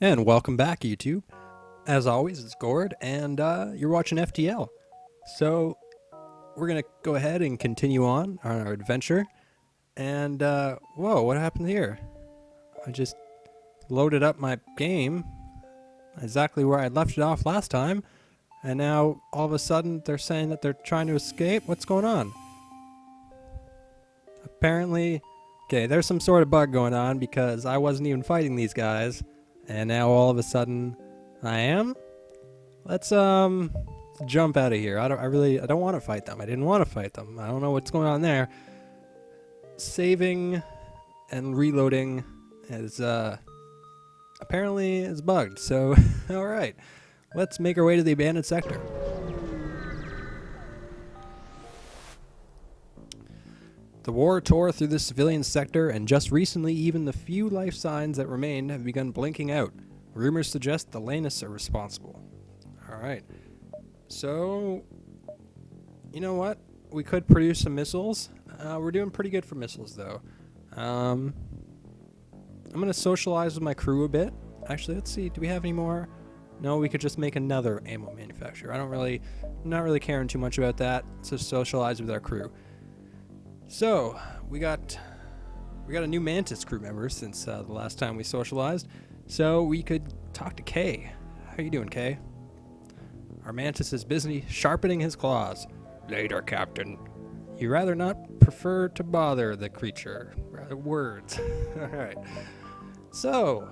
And welcome back, YouTube. As always, it's Gord, and you're watching FTL. So, we're going to go ahead and continue on our adventure. And, whoa, what happened here? I just loaded up my game exactly where I left it off last time. And now, all of a sudden, they're saying that they're trying to escape. What's going on? Apparently, okay, there's some sort of bug going on because I wasn't even fighting these guys. And now all of a sudden, I am. Let's jump out of here. I don't want to fight them. I didn't want to fight them. I don't know what's going on there. Saving and reloading is apparently is bugged. So, all right, let's make our way to the abandoned sector. The war tore through the civilian sector, and just recently even the few life signs that remained have begun blinking out. Rumors suggest the Lanus are responsible. Alright. So, you know what? We could produce some missiles. We're doing pretty good for missiles, though. I'm going to socialize with my crew a bit. Actually, let's see. Do we have any more? No, we could just make another ammo manufacturer. I'm not really caring too much about that. Let's just socialize with our crew. So, we got a new Mantis crew member since the last time we socialized. So, we could talk to Kay. How you doing, Kay? Our Mantis is busy sharpening his claws. Later, Captain. You rather not prefer to bother the creature. Rather words. Alright. So,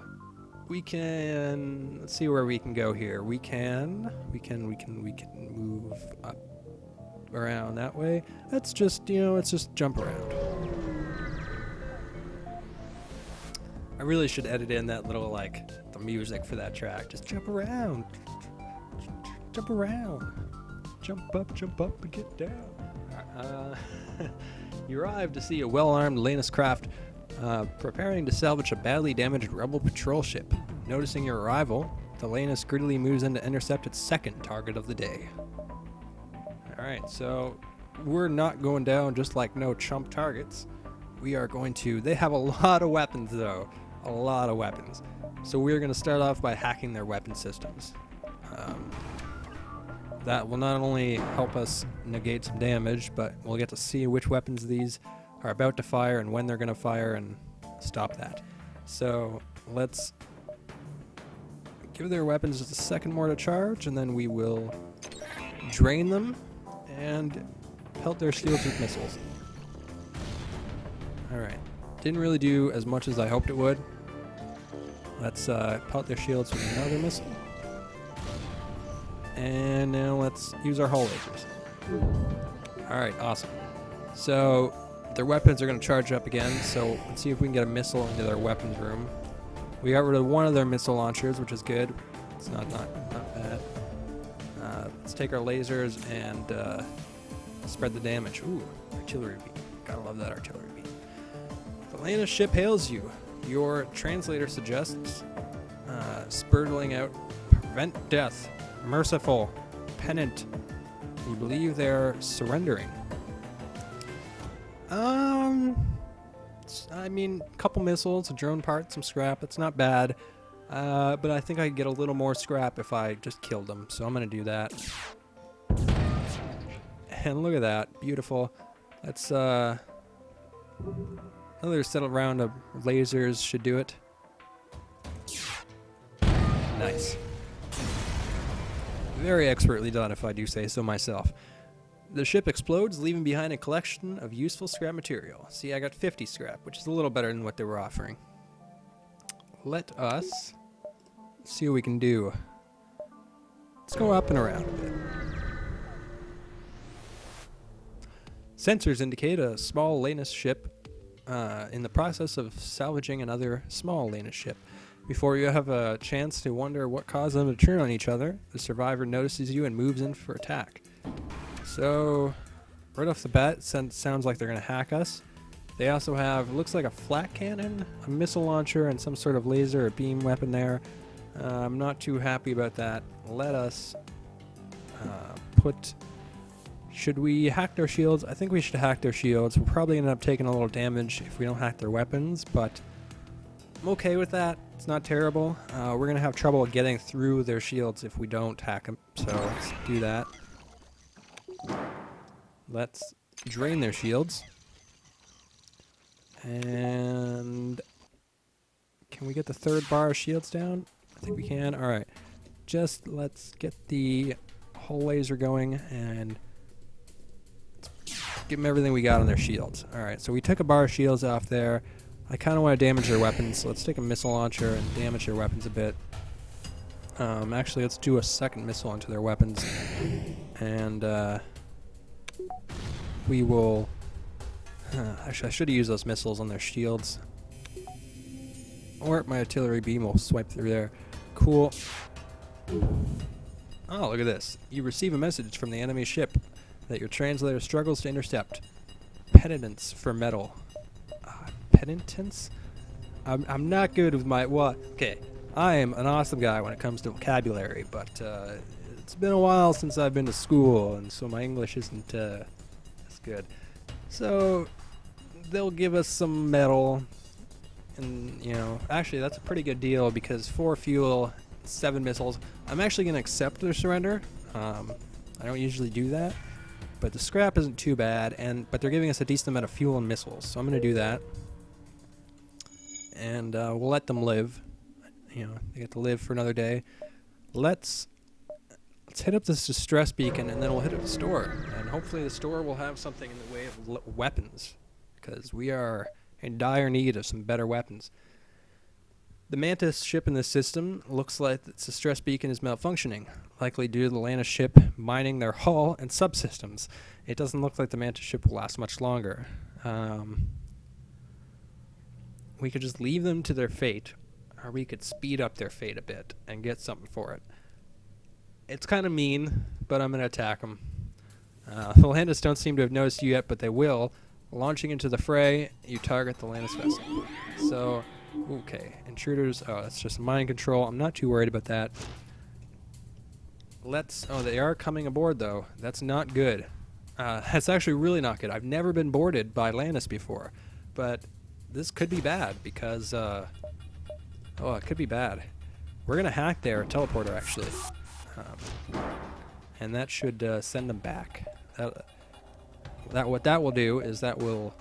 we can... Let's see where we can go here. We can move up around that way. Let's just jump around. I really should edit in that little, the music for that track. Just jump around. Jump around. Jump up and get down. You arrive to see a well-armed Lanus craft preparing to salvage a badly damaged rebel patrol ship. Noticing your arrival, the Lanus greedily moves in to intercept its second target of the day. Alright, so we're not going down just like no chump targets. We are going to... They have a lot of weapons, though. A lot of weapons. So we're going to start off by hacking their weapon systems. That will not only help us negate some damage, but we'll get to see which weapons these are about to fire and when they're going to fire and stop that. So let's give their weapons just a second more to charge, and then we will drain them and pelt their shields with missiles. Alright. Didn't really do as much as I hoped it would. Let's pelt their shields with another missile. And now let's use our hull lasers. Alright, awesome. So, their weapons are going to charge up again, so let's see if we can get a missile into their weapons room. We got rid of one of their missile launchers, which is good. It's not bad. Let's take our lasers and spread the damage. Ooh, artillery beam. Gotta love that artillery beam. The Lanus ship hails you. Your translator suggests spurtling out, prevent death, merciful, penitent. You believe they're surrendering. I mean, a couple missiles, a drone part, some scrap. It's not bad. But I think I could get a little more scrap if I just killed them. So I'm going to do that. And look at that. Beautiful. Let's, another settled round of lasers should do it. Nice. Very expertly done, if I do say so myself. The ship explodes, leaving behind a collection of useful scrap material. See, I got 50 scrap, which is a little better than what they were offering. Let us see what we can do. Let's go up and around a bit. Sensors indicate a small Lanus ship in the process of salvaging another small Lanus ship. Before you have a chance to wonder what caused them to turn on each other, the survivor notices you and moves in for attack. So, right off the bat, sounds like they're going to hack us. They also have, looks like a flat cannon, a missile launcher, and some sort of laser or beam weapon there. I'm not too happy about that. Let us should we hack their shields? I think we should hack their shields. We'll probably end up taking a little damage if we don't hack their weapons, but I'm okay with that. It's not terrible. We're going to have trouble getting through their shields if we don't hack them. So let's do that. Let's drain their shields. And can we get the third bar of shields down? I think we can. All right. Just let's get the whole laser going and give them everything we got on their shields. All right. So we took a bar of shields off there. I kind of want to damage their weapons, so let's take a missile launcher and damage their weapons a bit. Actually, let's do a second missile into their weapons. And we will... actually, I should have used those missiles on their shields. Or my artillery beam will swipe through there. Cool. Oh, look at this. You receive a message from the enemy ship that your translator struggles to intercept. Penitence for metal. Penitence? I'm not good with my... Well, okay. I am an awesome guy when it comes to vocabulary, but it's been a while since I've been to school, and so my English isn't as good. So they'll give us some metal, and, you know, actually that's a pretty good deal because 4 fuel, 7 missiles. I'm actually going to accept their surrender. I don't usually do that, but the scrap isn't too bad, but they're giving us a decent amount of fuel and missiles, so I'm going to do that. And we'll let them live. You know, they get to live for another day. Let's hit up this distress beacon, and then we'll hit up the store. And hopefully the store will have something in the way of weapons, because we are in dire need of some better weapons. The Mantis ship in this system looks like its distress beacon is malfunctioning, likely due to the Lannis ship mining their hull and subsystems. It doesn't look like the Mantis ship will last much longer. We could just leave them to their fate, or we could speed up their fate a bit and get something for it. It's kind of mean, but I'm going to attack them. The Lannis don't seem to have noticed you yet, but they will. Launching into the fray, you target the Lannis vessel. So, okay, intruders. Oh, that's just mind control. I'm not too worried about that. Oh, they are coming aboard, though. That's not good. That's actually really not good. I've never been boarded by Lannis before, but this could be bad because, oh, it could be bad. We're going to hack their teleporter, actually. And that should send them back. What that will do is that will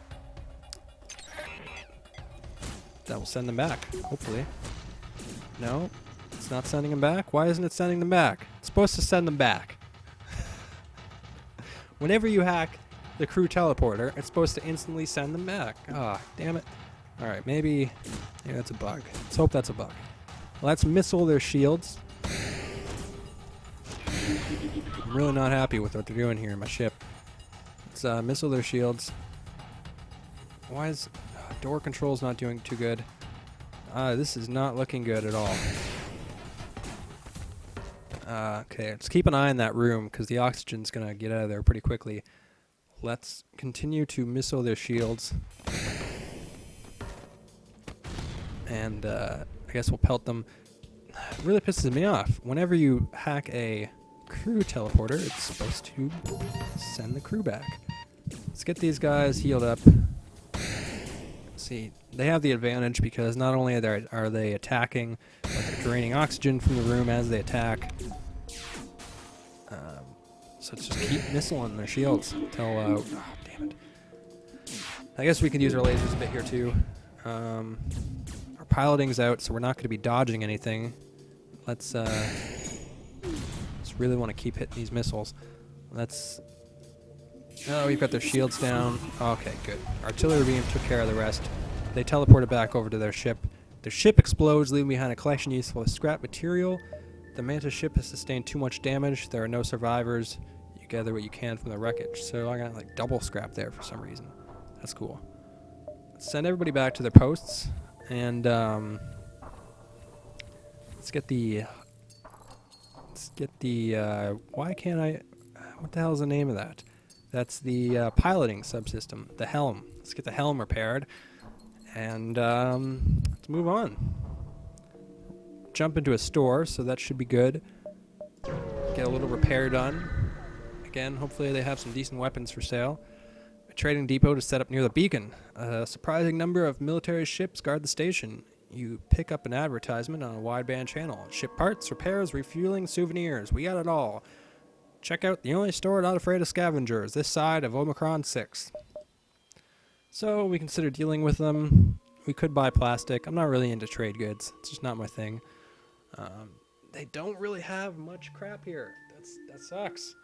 send them back, hopefully. No, it's not sending them back. Why isn't it sending them back? It's supposed to send them back. Whenever you hack the crew teleporter, it's supposed to instantly send them back. Ah, damn it. Alright, maybe that's a bug. Let's hope that's a bug. Let's missile their shields. I'm really not happy with what they're doing here in my ship. Let's missile their shields. Why is door control's not doing too good? This is not looking good at all. Okay, let's keep an eye on that room because the oxygen's going to get out of there pretty quickly. Let's continue to missile their shields. And I guess we'll pelt them. It really pisses me off. Whenever you hack a crew teleporter, it's supposed to send the crew back. Let's get these guys healed up. See, they have the advantage because not only are they attacking, but they're draining oxygen from the room as they attack. So let's just keep missiling their shields until... oh, damn it. I guess we could use our lasers a bit here, too. Our piloting's out, so we're not going to be dodging anything. Let's really want to keep hitting these missiles. Oh, we've got their shields down. Okay, good. Artillery beam took care of the rest. They teleported back over to their ship. Their ship explodes, leaving behind a collection useful as scrap material. The Mantis ship has sustained too much damage. There are no survivors. You gather what you can from the wreckage. So I got like double scrap there for some reason. That's cool. Let's send everybody back to their posts. And let's get the why can't I, what the hell is the name of that? That's the piloting subsystem, the helm. Let's get the helm repaired, and let's move on. Jump into a store, so that should be good. Get a little repair done. Again, hopefully they have some decent weapons for sale. A trading depot to set up near the beacon. A surprising number of military ships guard the station. you pick up an advertisement on a wideband channel. Ship parts, repairs, refueling, souvenirs. We got it all. Check out the only store not afraid of scavengers this side of Omicron 6. So we consider dealing with them. We could buy plastic. I'm not really into trade goods. It's just not my thing. They don't really have much crap here. That sucks.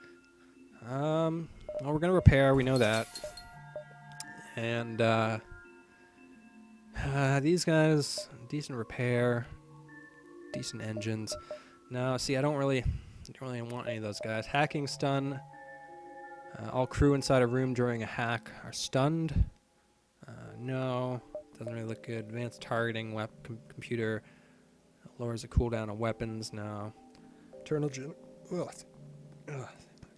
Well, we're gonna repair. We know that. And these guys, decent repair, decent engines. No, see, I don't really want any of those guys. Hacking stun. All crew inside a room during a hack are stunned. No, doesn't really look good. Advanced targeting, computer lowers the cooldown of weapons. No. Internal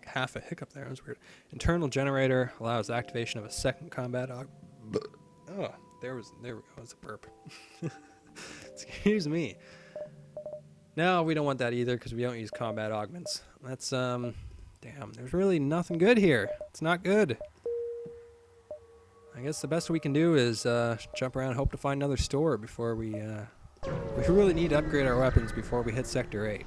half a hiccup there. That was weird. Internal generator allows activation of a second combat. Oh, there we go. It's a burp. Excuse me. No, we don't want that either because we don't use combat augments. That's damn. There's really nothing good here. It's not good. I guess the best we can do is jump around and hope to find another store before we really need to upgrade our weapons before we hit Sector 8.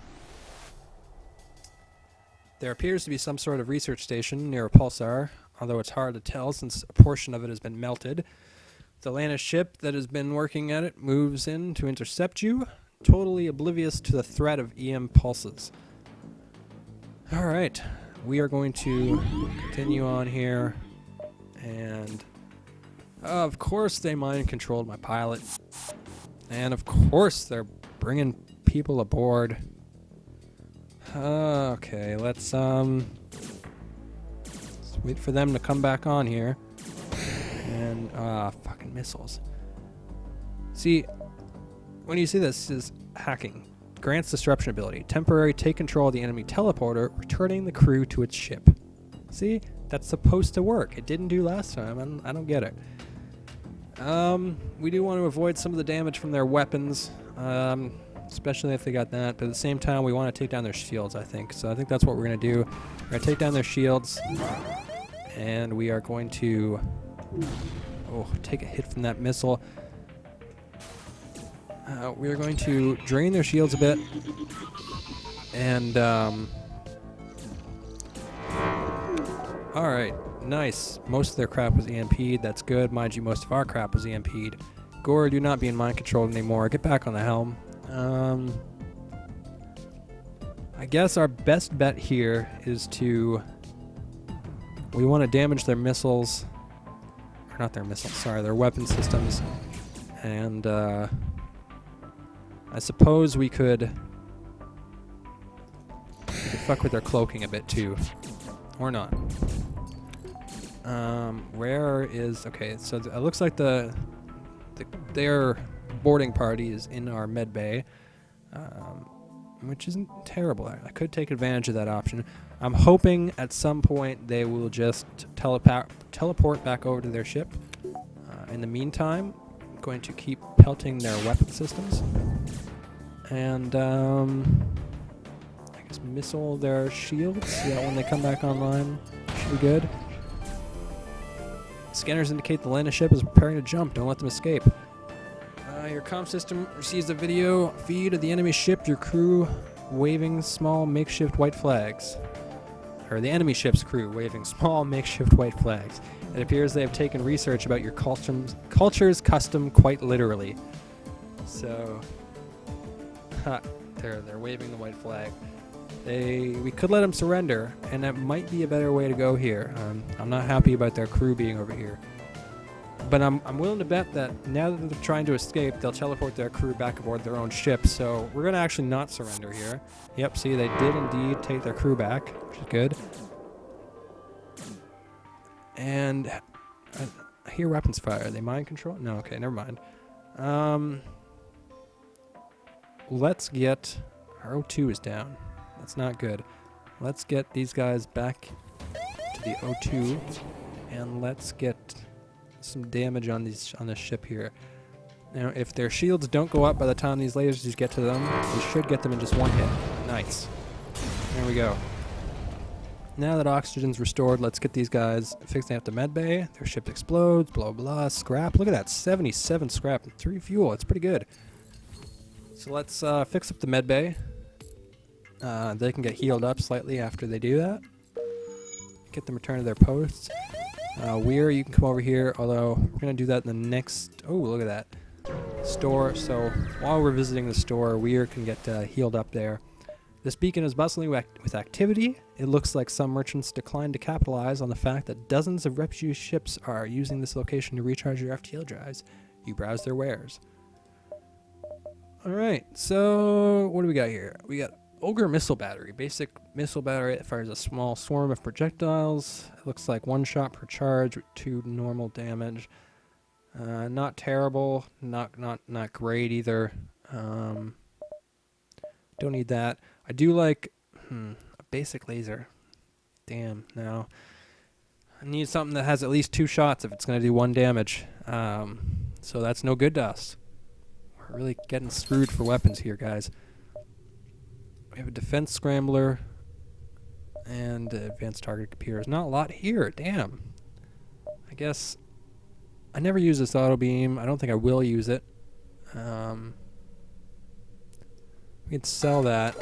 There appears to be some sort of research station near a pulsar, although it's hard to tell since a portion of it has been melted. The Lana ship that has been working at it moves in to intercept you, totally oblivious to the threat of EM pulses. Alright, we are going to continue on here, and of course they mind-controlled my pilot. And of course they're bringing people aboard. Okay, let's wait for them to come back on here. And, fucking missiles. See, when you see this is hacking. Grants disruption ability. Temporary take control of the enemy teleporter, returning the crew to its ship. See? That's supposed to work. It didn't do last time. I don't get it. We do want to avoid some of the damage from their weapons, especially if they got that, but at the same time we want to take down their shields, I think. So I think that's what we're going to do. We're going to take down their shields, and we are going to take a hit from that missile. We are going to drain their shields a bit, and alright. Nice. Most of their crap was EMP'd. That's good. Mind you, most of our crap was EMP'd. Gore, do not be in mind controlled anymore. Get back on the helm. I guess our best bet here is to... We want to damage their missiles. Or not their missiles, sorry. Their weapon systems. And, I suppose we could fuck with their cloaking a bit, too. Or not. Where is... Okay, so it looks like their boarding party is in our med bay, which isn't terrible. I could take advantage of that option. I'm hoping at some point they will just teleport back over to their ship. In the meantime, I'm going to keep pelting their weapon systems. And, I guess missile their shields. Yeah, when they come back online, should be good. Scanners indicate the Lana ship is preparing to jump. Don't let them escape. Your comm system receives a video feed of the enemy ship, your crew waving small makeshift white flags. Or the enemy ship's crew waving small makeshift white flags. It appears they have taken research about your culture's custom quite literally. So, they're waving the white flag. We could let them surrender, and that might be a better way to go here. I'm not happy about their crew being over here. But I'm willing to bet that now that they're trying to escape, they'll teleport their crew back aboard their own ship. So we're going to actually not surrender here. Yep, see, they did indeed take their crew back, which is good. And I hear weapons fire. Are they mind control? No, okay, never mind. Let's get... Our O2 is down. That's not good. Let's get these guys back to the O2, and let's get some damage on this ship here. Now, if their shields don't go up by the time these lasers get to them, we should get them in just one hit. Nice. There we go. Now that oxygen's restored, let's get these guys fixing up the med bay. Their ship explodes, blah, blah, scrap. Look at that, 77 scrap and 3 fuel. It's pretty good. So let's fix up the med bay. They can get healed up slightly after they do that. Get them returned to their posts. Weir, you can come over here, although we're going to do that in the next... Oh, look at that. Store. So while we're visiting the store, Weir can get healed up there. This beacon is bustling with activity. It looks like some merchants declined to capitalize on the fact that dozens of refugee ships are using this location to recharge your FTL drives. You browse their wares. Alright, so what do we got here? We got Ogre Missile Battery. Basic missile battery that fires a small swarm of projectiles. It looks like 1 shot per charge with 2 normal damage. Not terrible, not great either. Don't need that. I do like a basic laser. Damn, no. I need something that has at least 2 shots if it's going to do 1 damage. So that's no good to us. We're really getting screwed for weapons here, guys. We have a defense scrambler and advanced target computers. Not a lot here, damn. I guess I never use this auto beam. I don't think I will use it. We can sell that.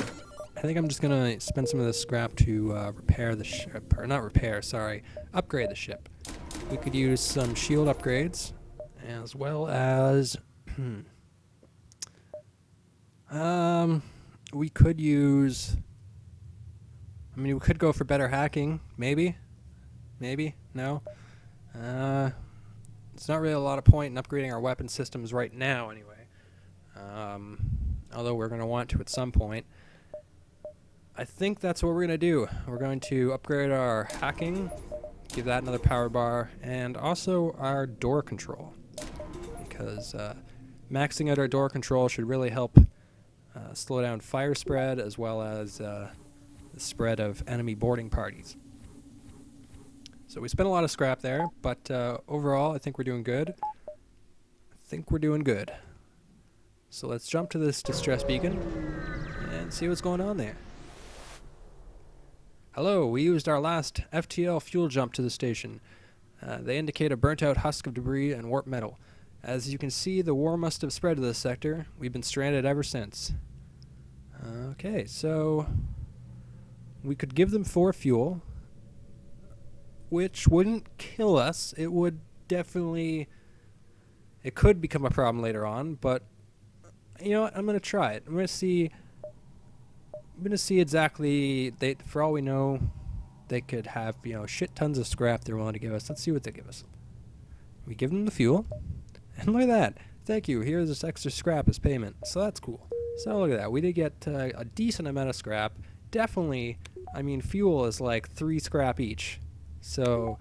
I think I'm just gonna spend some of this scrap to repair the ship, or not repair, sorry, upgrade the ship. We could use some shield upgrades, as well as we could use, I mean, we could go for better hacking, maybe, no. It's not really a lot of point in upgrading our weapon systems right now, anyway. Although we're going to want to at some point. I think that's what we're going to do. We're going to upgrade our hacking, give that another power bar, and also our door control. Because maxing out our door control should really help slow down fire spread, as well as the spread of enemy boarding parties. So we spent a lot of scrap there, but overall I think we're doing good. So let's jump to this distress beacon and see what's going on there. Hello, we used our last FTL fuel jump to the station. They indicate a burnt out husk of debris and warped metal. As you can see, the war must have spread to this sector. We've been stranded ever since. Okay, so we could give them 4 fuel, which wouldn't kill us. It would definitely... It could become a problem later on, but you know what? I'm going to try it. I'm going to see exactly... for all we know, they could have, shit tons of scrap they're willing to give us. Let's see what they give us. We give them the fuel, and look at that. Thank you. Here's this extra scrap as payment. So that's cool. So look at that. We did get a decent amount of scrap. Definitely, I mean, fuel is like 3 scrap each. So,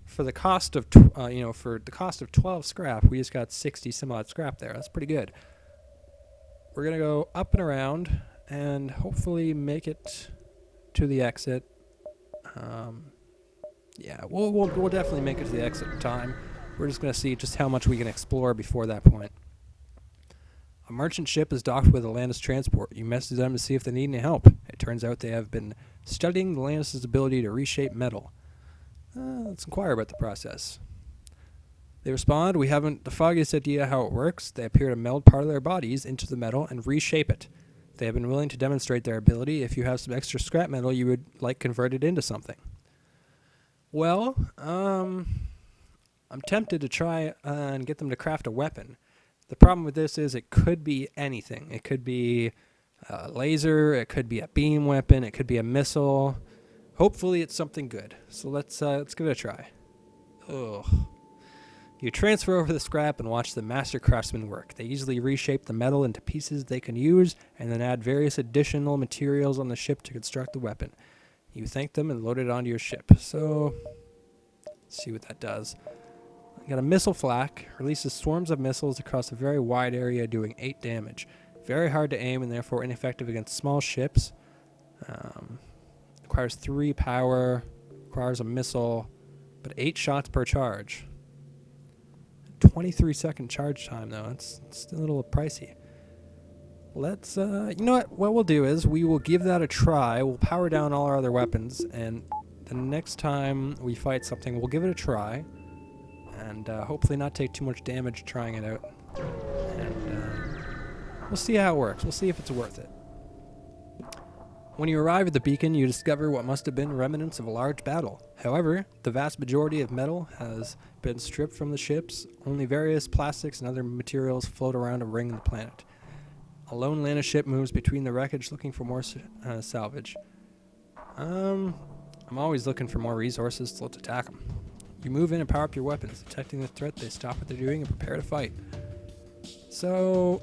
for the cost of 12 scrap, we just got 60 some odd scrap there. That's pretty good. We're gonna go up and around and hopefully make it to the exit. Yeah, we'll definitely make it to the exit in time. We're just gonna see just how much we can explore before that point. A merchant ship is docked with Atlantis transport. You message them to see if they need any help. It turns out they have been studying Atlantis' ability to reshape metal. Let's inquire about the process. They respond, we haven't the foggiest idea how it works. They appear to meld part of their bodies into the metal and reshape it. They have been willing to demonstrate their ability. If you have some extra scrap metal, you would like convert it into something. Well, I'm tempted to try and get them to craft a weapon. The problem with this is it could be anything. It could be a laser, it could be a beam weapon, it could be a missile. Hopefully it's something good. So let's give it a try. Ugh. You transfer over the scrap and watch the master craftsmen work. They easily reshape the metal into pieces they can use and then add various additional materials on the ship to construct the weapon. You thank them and load it onto your ship. So, let's see what that does. I got a missile flak. Releases swarms of missiles across a very wide area doing 8 damage. Very hard to aim and therefore ineffective against small ships. Requires 3 power. Requires a missile. But 8 shots per charge. 23-second charge time, though. It's still a little pricey. Let's, you know what we'll do is we will give that a try. We'll power down all our other weapons, and the next time we fight something, we'll give it a try, and hopefully not take too much damage trying it out. And We'll see how it works. We'll see if it's worth it. When you arrive at the beacon, you discover what must have been remnants of a large battle. However, the vast majority of metal has been stripped from the ships. Only various plastics and other materials float around a ring of the planet. A lone Lana ship moves between the wreckage looking for more salvage. I'm always looking for more resources, so let's attack them. You move in and power up your weapons. Detecting the threat, they stop what they're doing and prepare to fight. So,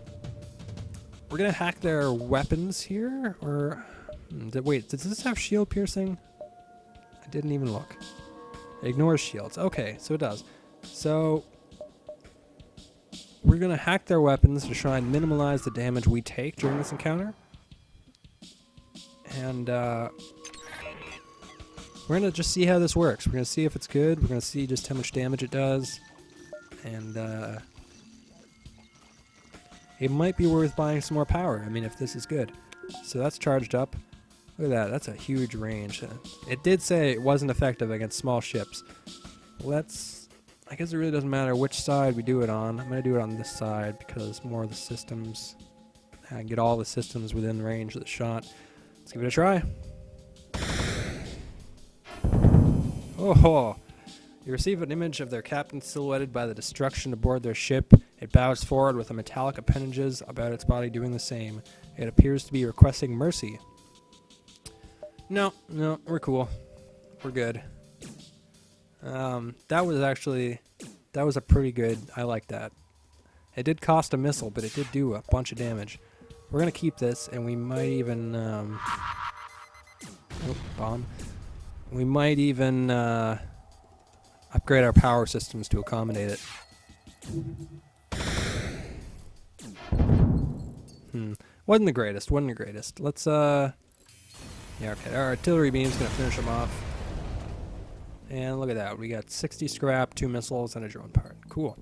we're going to hack their weapons here, or... Wait, does this have shield piercing? I didn't even look. It ignores shields. Okay, so it does. So, we're going to hack their weapons to try and minimize the damage we take during this encounter. And, we're going to just see how this works. We're going to see if it's good. We're going to see just how much damage it does. And, it might be worth buying some more power. I mean, if this is good. So that's charged up. Look at that. That's a huge range. It did say it wasn't effective against small ships. I guess it really doesn't matter which side we do it on. I'm going to do it on this side because more of the systems... I can get all the systems within range of the shot. Let's give it a try. Oh! You receive an image of their captain silhouetted by the destruction aboard their ship. It bows forward with a metallic appendages about its body doing the same. It appears to be requesting mercy. No, we're cool. We're good. That was a pretty good, I like that. It did cost a missile, but it did do a bunch of damage. We're going to keep this, and we might even, bomb. We might even, upgrade our power systems to accommodate it. Wasn't the greatest. Let's, yeah, okay, our artillery beam's gonna finish them off. And look at that, we got 60 scrap, 2 missiles, and a drone part. Cool.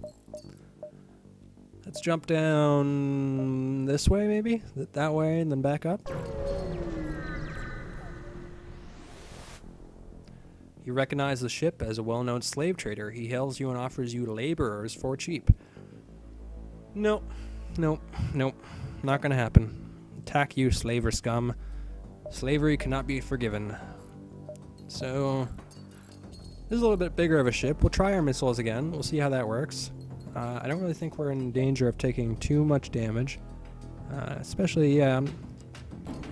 Let's jump down this way, maybe? That way, and then back up. You recognize the ship as a well-known slave trader. He hails you and offers you laborers for cheap. Nope. Not gonna happen. Attack you, slaver scum. Slavery cannot be forgiven. So, this is a little bit bigger of a ship. We'll try our missiles again. We'll see how that works. I don't really think we're in danger of taking too much damage. Especially, yeah,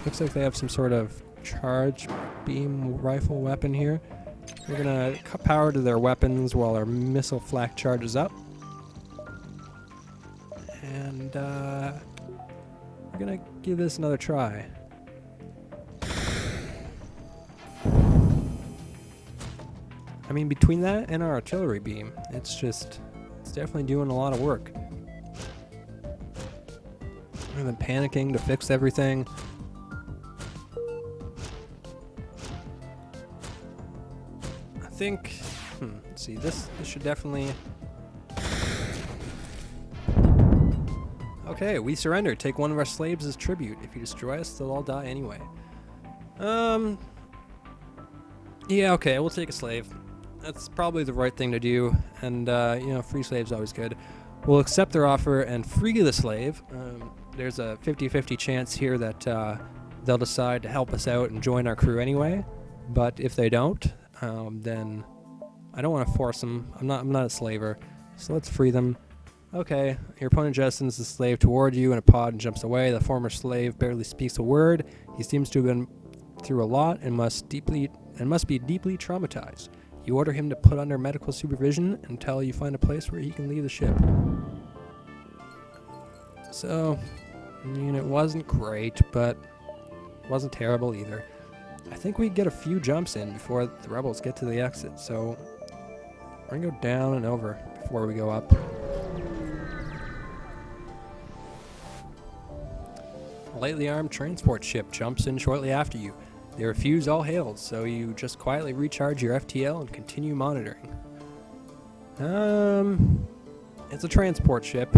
looks like they have some sort of charge beam rifle weapon here. We're gonna cut power to their weapons while our missile flak charges up. And, we're gonna give this another try. I mean, between that and our artillery beam, it's definitely doing a lot of work. I've been panicking to fix everything. I think, let's see, this should definitely... Okay, we surrender. Take one of our slaves as tribute. If you destroy us, they'll all die anyway. Yeah, okay, we'll take a slave. That's probably the right thing to do, and, free slave's always good. We'll accept their offer and free the slave. There's a 50-50 chance here that they'll decide to help us out and join our crew anyway, but if they don't, then I don't want to force them. I'm not a slaver, so let's free them. Okay, your opponent jettons the slave toward you in a pod and jumps away. The former slave barely speaks a word. He seems to have been through a lot and must be deeply traumatized. You order him to put under medical supervision until you find a place where he can leave the ship. So, I mean, it wasn't great, but it wasn't terrible either. I think we get a few jumps in before the rebels get to the exit, so we're gonna go down and over before we go up. A lightly armed transport ship jumps in shortly after you. They refuse all hails, so you just quietly recharge your FTL and continue monitoring. It's a transport ship.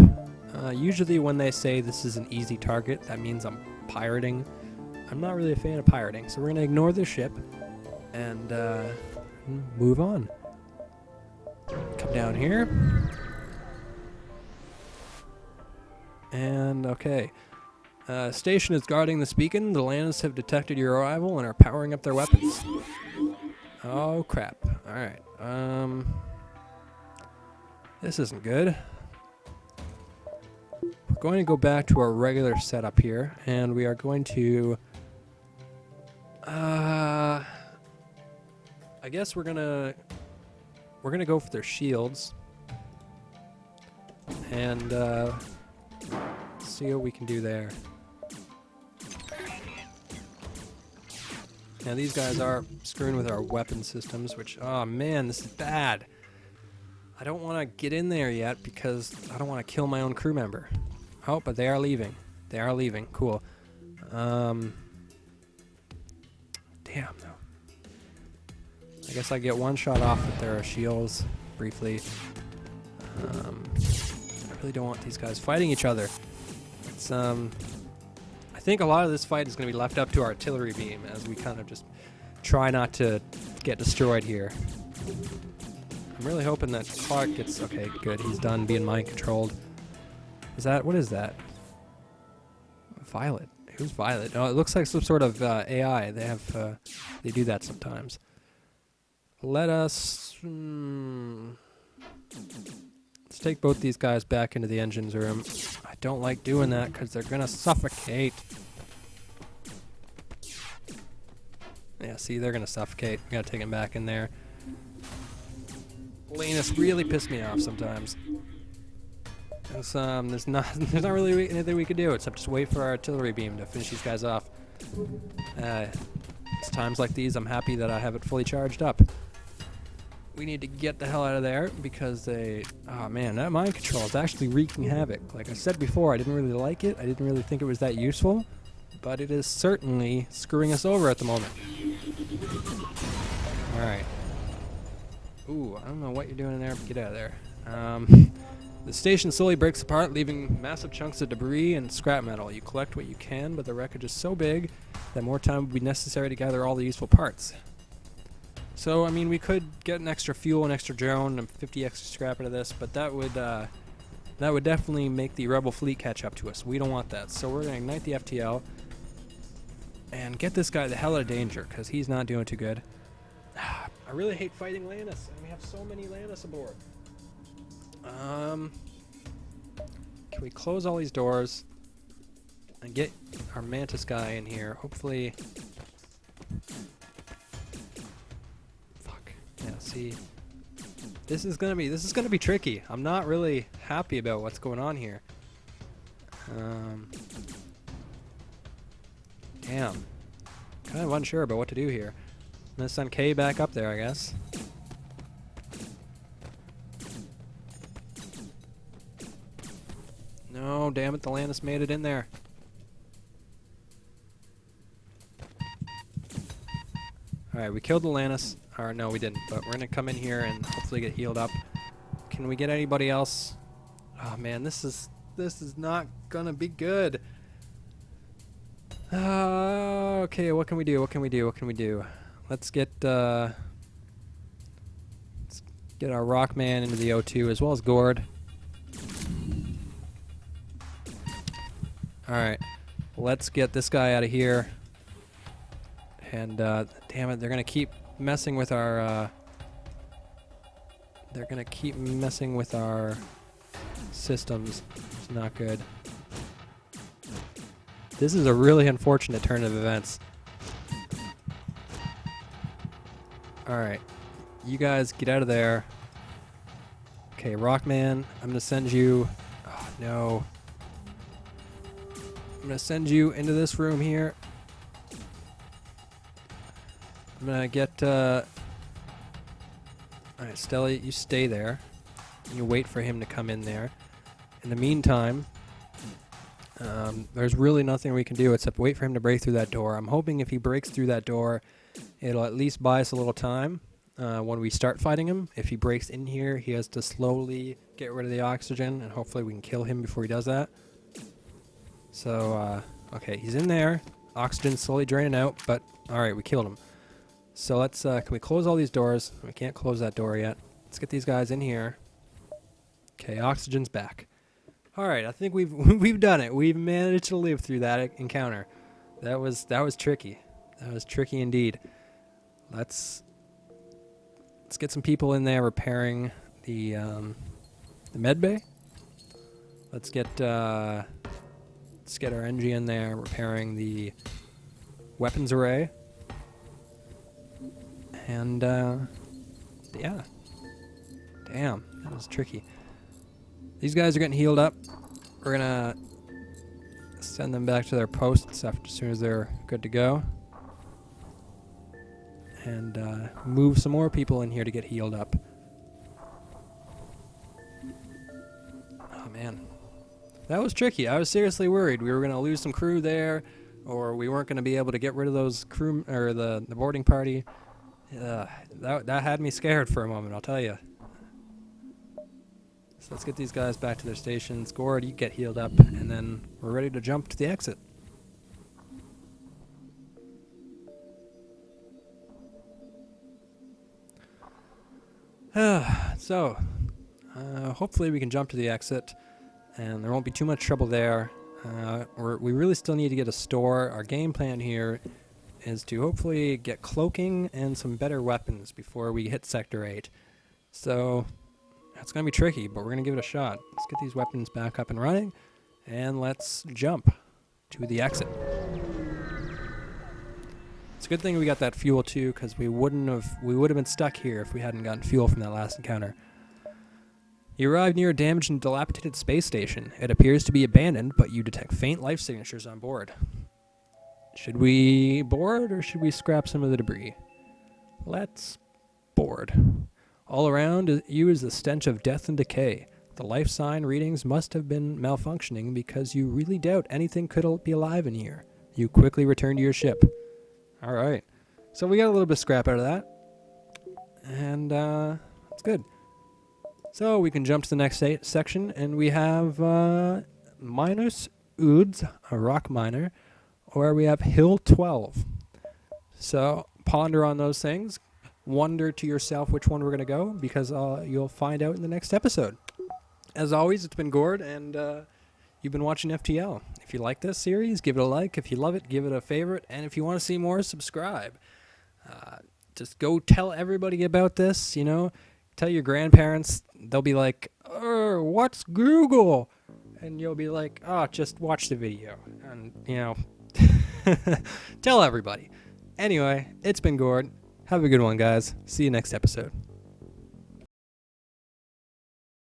Usually when they say this is an easy target, that means I'm pirating. I'm not really a fan of pirating, so we're going to ignore the ship and move on. Come down here. And, okay. Station is guarding this beacon. The Lannis have detected your arrival and are powering up their weapons. Oh, crap. Alright. This isn't good. We're going to go back to our regular setup here, and we are going to... I guess we're gonna go for their shields. And, see what we can do there. Now these guys are screwing with our weapon systems, which, oh man, this is bad. I don't want to get in there yet because I don't want to kill my own crew member. Oh, but they are leaving. They are leaving. Cool. Damn, though. I guess I get one shot off with their shields briefly. I really don't want these guys fighting each other. It's, I think a lot of this fight is going to be left up to artillery beam as we kind of just try not to get destroyed here. I'm really hoping that Clark gets... Okay, good. He's done being mind controlled. Is that... What is that? Violet. Who's Violet? Oh, it looks like some sort of AI. They have... they do that sometimes. Let us... Let's take both these guys back into the engines room. I don't like doing that because they're going to suffocate. Yeah, see, they're going to suffocate. We got to take them back in there. Lannis really pissed me off sometimes. There's not really anything we can do except just wait for our artillery beam to finish these guys off. It's times like these I'm happy that I have it fully charged up. We need to get the hell out of there because they... Oh man, that mind control is actually wreaking havoc. Like I said before, I didn't really like it. I didn't really think it was that useful. But it is certainly screwing us over at the moment. Alright. Ooh, I don't know what you're doing in there, but get out of there. The station slowly breaks apart, leaving massive chunks of debris and scrap metal. You collect what you can, but the wreckage is so big that more time would be necessary to gather all the useful parts. So, I mean, we could get an extra fuel, an extra drone, and 50 extra scrap out of this, but that would definitely make the rebel fleet catch up to us. We don't want that. So we're going to ignite the FTL and get this guy the hell out of danger, because he's not doing too good. I really hate fighting Lannis, and we have so many Lannis aboard. Can we close all these doors and get our Mantis guy in here? Hopefully... Yeah, see, this is gonna be tricky. I'm not really happy about what's going on here. Damn, kind of unsure about what to do here. I'm gonna send K back up there, I guess. No, damn it, the Lannis made it in there. Alright, we killed the Lannis. Or no, we didn't, but we're going to come in here and hopefully get healed up. Can we get anybody else? Oh man, this is not going to be good. Okay, what can we do? What can we do? What can we do? Let's get our Rockman into the O2 as well as Gord. Alright, let's get this guy out of here. And damn it, they're going to keep messing with our systems. It's not good. This is a really unfortunate turn of events. Alright, you guys get out of there. Okay, Rockman, I'm gonna send you... Oh no. I'm gonna send you into this room here. I'm gonna get, Alright, Stella, you stay there. You wait for him to come in there. In the meantime, there's really nothing we can do except wait for him to break through that door. I'm hoping if he breaks through that door, it'll at least buy us a little time when we start fighting him. If he breaks in here, he has to slowly get rid of the oxygen, and hopefully we can kill him before he does that. So, okay, he's in there. Oxygen's slowly draining out, but alright, we killed him. So let's, can we close all these doors? We can't close that door yet. Let's get these guys in here. Okay, oxygen's back. All right, I think we've done it. We've managed to live through that encounter. That was tricky. That was tricky indeed. Let's get some people in there repairing the med bay. Let's get our NG in there repairing the weapons array. And yeah. Damn, that was tricky. These guys are getting healed up. We're gonna send them back to their posts as soon as they're good to go. And move some more people in here to get healed up. Oh man. That was tricky. I was seriously worried we were gonna lose some crew there, or we weren't gonna be able to get rid of those crew or the boarding party. That had me scared for a moment, I'll tell you. So let's get these guys back to their stations. Gord, you get healed up, and then we're ready to jump to the exit. So, hopefully we can jump to the exit, and there won't be too much trouble there. We really still need to get a store. Our game plan here is to hopefully get cloaking and some better weapons before we hit Sector 8. So, that's going to be tricky, but we're going to give it a shot. Let's get these weapons back up and running, and let's jump to the exit. It's a good thing we got that fuel too, because we would have been stuck here if we hadn't gotten fuel from that last encounter. You arrive near a damaged and dilapidated space station. It appears to be abandoned, but you detect faint life signatures on board. Should we board, or should we scrap some of the debris? Let's board. All around you is the stench of death and decay. The life sign readings must have been malfunctioning because you really doubt anything could be alive in here. You quickly return to your ship. All right. So we got a little bit of scrap out of that. And it's good. So we can jump to the next section, and we have Minus Oods, a rock miner, where we have Hill 12. So ponder on those things. Wonder to yourself which one we're going to go, because you'll find out in the next episode. As always, it's been Gord, and you've been watching FTL. If you like this series, give it a like. If you love it, give it a favorite. And if you want to see more, subscribe. Just go tell everybody about this, Tell your grandparents. They'll be like, what's Google? And you'll be like, just watch the video. And, tell everybody. Anyway, it's been Gord. Have a good one, guys. See you next episode.